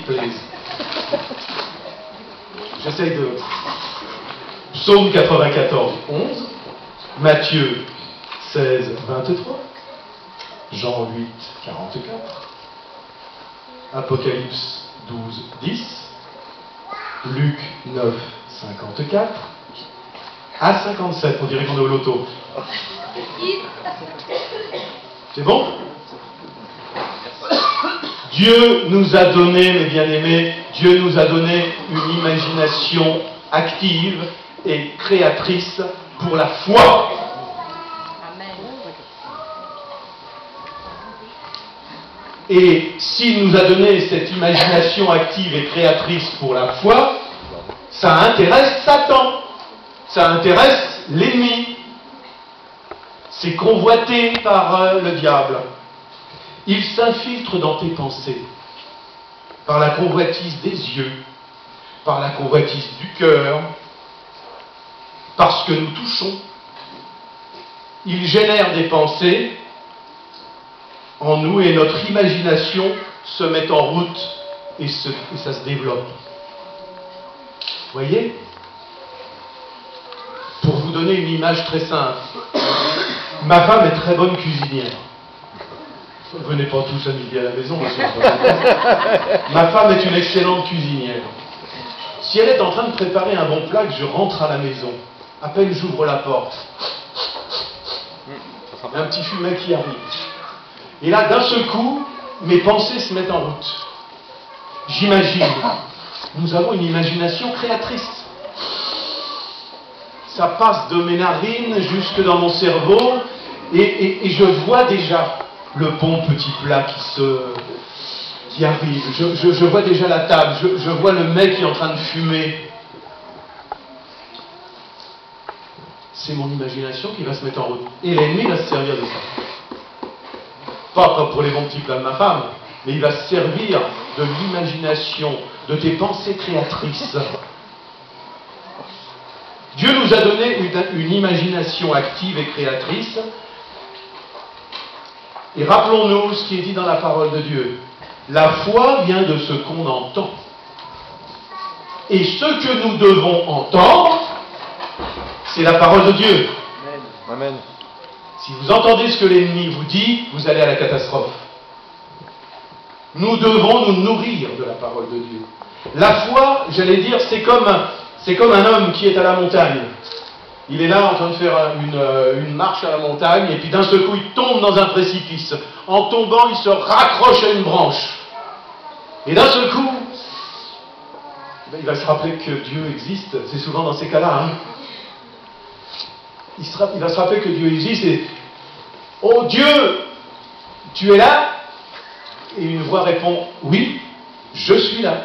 plaise. J'essaye de... Psaume 94, 11, Matthieu 16, 23, Jean 8, 44, Apocalypse 12, 10, Luc 9, 54, à 57, on dirait qu'on est au loto. C'est bon? Dieu nous a donné, mes bien-aimés, Dieu nous a donné une imagination active et créatrice pour la foi. Et s'il nous a donné cette imagination active et créatrice pour la foi, ça intéresse Satan, ça intéresse l'ennemi. C'est convoité par le diable. Il s'infiltre dans tes pensées, par la convoitise des yeux, par la convoitise du cœur, parce que nous touchons. Il génère des pensées en nous et notre imagination se met en route et ça se développe. Voyez? Pour vous donner une image très simple, ma femme est très bonne cuisinière. Venez pas tous à midi à la maison. Ma femme est une excellente cuisinière. Si elle est en train de préparer un bon plat, que je rentre à la maison, à peine j'ouvre la porte, un petit fumet qui arrive. Et là, d'un seul coup, mes pensées se mettent en route. J'imagine. Nous avons une imagination créatrice. Ça passe de mes narines jusque dans mon cerveau, et je vois déjà le bon petit plat qui arrive. Je vois déjà la table, je vois le mec qui est en train de fumer. C'est mon imagination qui va se mettre en route. Et l'ennemi va se servir de ça. Pas pour les bons petits plats de ma femme, mais il va se servir de l'imagination, de tes pensées créatrices. Dieu nous a donné une imagination active et créatrice. Et rappelons-nous ce qui est dit dans la parole de Dieu. La foi vient de ce qu'on entend. Et ce que nous devons entendre, c'est la parole de Dieu. Amen. Si vous entendez ce que l'ennemi vous dit, vous allez à la catastrophe. Nous devons nous nourrir de la parole de Dieu. La foi, j'allais dire, c'est comme un homme qui est à la montagne. Il est là en train de faire une marche à la montagne, et puis d'un seul coup, il tombe dans un précipice. En tombant, il se raccroche à une branche. Et d'un seul coup, il va se rappeler que Dieu existe. C'est souvent dans ces cas-là. Hein. Il va se rappeler que Dieu existe et « Oh Dieu, tu es là ?» Et une voix répond « Oui, je suis là.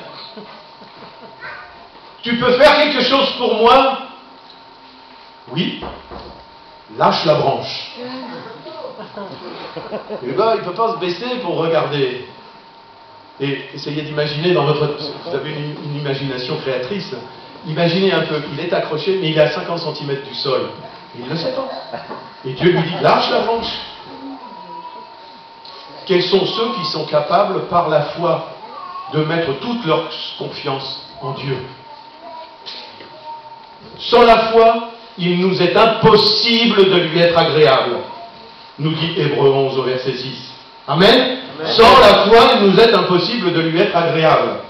Tu peux faire quelque chose pour moi ?» Oui, lâche la branche. Et là, il ne peut pas se baisser pour regarder. Et essayez d'imaginer dans votre... Vous avez une imagination créatrice. Imaginez un peu, il est accroché, mais il est à 50 cm du sol. Il ne le sait pas. Et Dieu lui dit, lâche la branche. Quels sont ceux qui sont capables, par la foi, de mettre toute leur confiance en Dieu? Sans la foi, il nous est impossible de lui être agréable, nous dit Hébreux 11 au verset 6. Amen. Amen. Sans la foi, il nous est impossible de lui être agréable.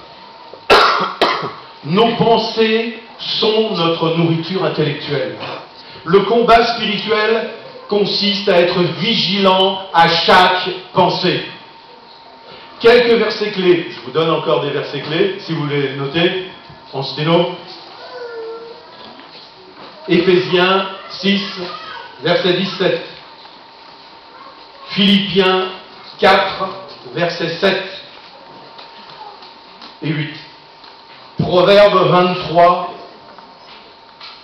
Nos pensées sont notre nourriture intellectuelle. Le combat spirituel consiste à être vigilant à chaque pensée. Quelques versets clés. Je vous donne encore des versets clés, si vous voulez les noter, en sténo. Éphésiens 6, verset 17. Philippiens 4, verset 7 et 8. Proverbe 23,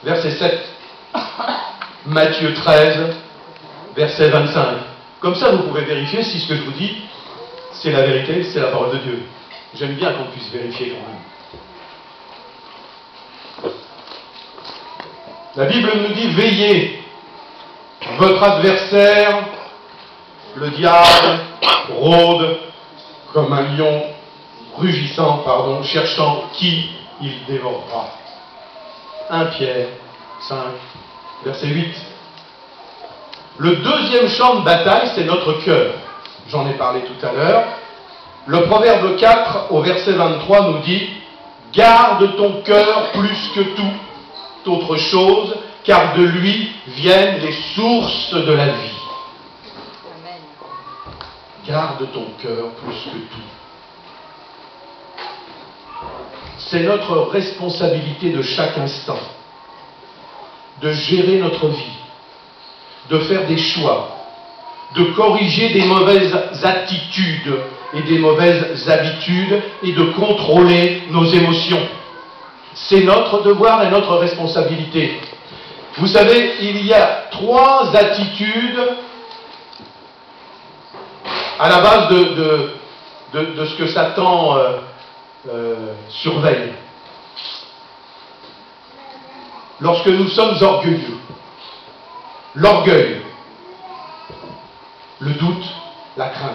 verset 7. Matthieu 13, verset 25. Comme ça, vous pouvez vérifier si ce que je vous dis, c'est la vérité, c'est la parole de Dieu. J'aime bien qu'on puisse vérifier quand même. La Bible nous dit, veillez, votre adversaire, le diable, rôde comme un lion rugissant, cherchant qui il dévorera. 1 Pierre 5, verset 8. Le deuxième champ de bataille, c'est notre cœur. J'en ai parlé tout à l'heure. Le Proverbe 4, au verset 23, nous dit « Garde ton cœur plus que toute autre chose, car de lui viennent les sources de la vie. » Garde ton cœur plus que tout. C'est notre responsabilité de chaque instant de gérer notre vie, de faire des choix, de corriger des mauvaises attitudes et des mauvaises habitudes et de contrôler nos émotions. C'est notre devoir et notre responsabilité. Vous savez, il y a 3 attitudes à la base de ce que Satan surveille. Lorsque nous sommes orgueilleux, l'orgueil, le doute, la crainte.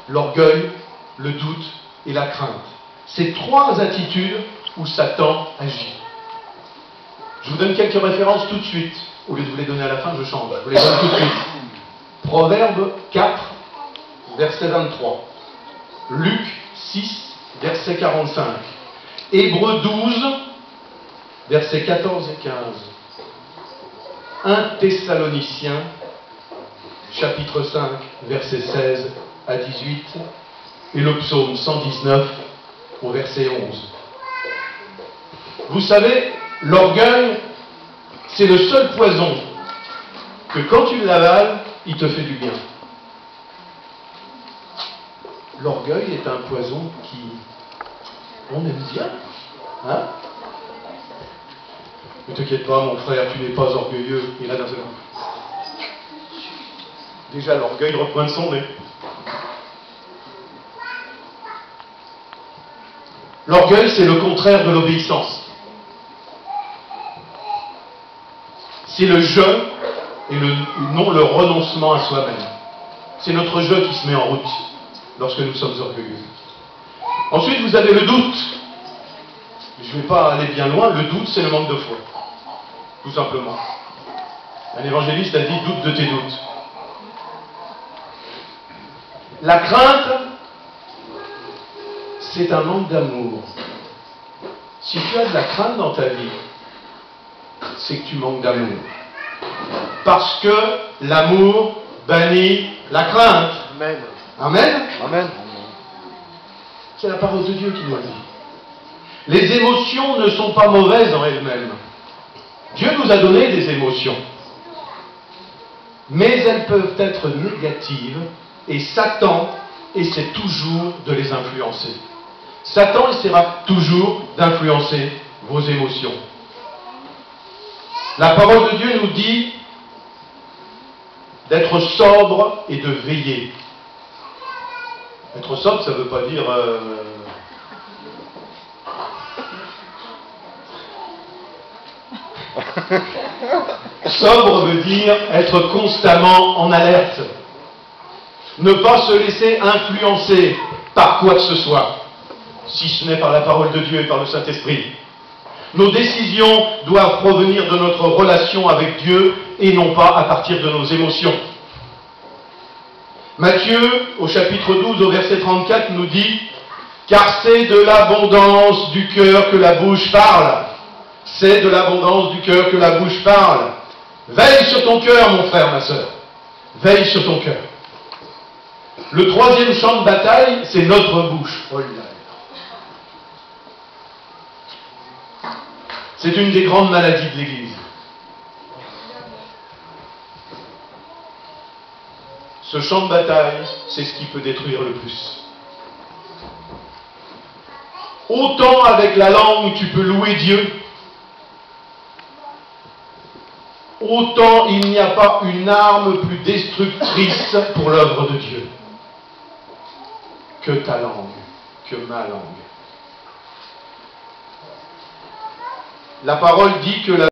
L'orgueil, le doute et la crainte. Ces 3 attitudes où Satan agit. Je vous donne quelques références tout de suite. Au lieu de vous les donner à la fin, je change. Je vous les donne tout de suite. Proverbe 4, verset 23. Luc 6, verset 45. Hébreux 12, versets 14 et 15. 1 Thessaloniciens, chapitre 5, versets 16 à 18. Et le psaume 119, au verset 11. Vous savez, l'orgueil, c'est le seul poison que quand tu l'avales, il te fait du bien. L'orgueil est un poison qui... on aime bien. Hein? Ne t'inquiète pas, mon frère, tu n'es pas orgueilleux. Et là, d'un seul coup, déjà l'orgueil repointe son nez. L'orgueil, c'est le contraire de l'obéissance. C'est le je et non le renoncement à soi-même. C'est notre je qui se met en route lorsque nous sommes orgueilleux. Ensuite, vous avez le doute. Je ne vais pas aller bien loin. Le doute, c'est le manque de foi. Tout simplement. Un évangéliste a dit « doute de tes doutes ». La crainte, c'est un manque d'amour. Si tu as de la crainte dans ta vie, c'est que tu manques d'amour. Parce que l'amour bannit la crainte. Amen. Amen. Amen. C'est la parole de Dieu qui nous dit. Les émotions ne sont pas mauvaises en elles-mêmes. Dieu nous a donné des émotions. Mais elles peuvent être négatives et Satan essaie toujours de les influencer. Satan essaiera toujours d'influencer vos émotions. La parole de Dieu nous dit d'être sobre et de veiller. Être sobre, ça ne veut pas dire... Sobre veut dire être constamment en alerte. Ne pas se laisser influencer par quoi que ce soit, si ce n'est par la parole de Dieu et par le Saint-Esprit. Nos décisions doivent provenir de notre relation avec Dieu et non pas à partir de nos émotions. Matthieu, au chapitre 12, au verset 34, nous dit « Car c'est de l'abondance du cœur que la bouche parle. C'est de l'abondance du cœur que la bouche parle. Veille sur ton cœur, mon frère, ma sœur. Veille sur ton cœur. » Le 3e champ de bataille, c'est notre bouche. Oh là là. C'est une des grandes maladies de l'Église. Ce champ de bataille, c'est ce qui peut détruire le plus. Autant avec la langue tu peux louer Dieu, autant il n'y a pas une arme plus destructrice pour l'œuvre de Dieu que ta langue, que ma langue. La parole dit que la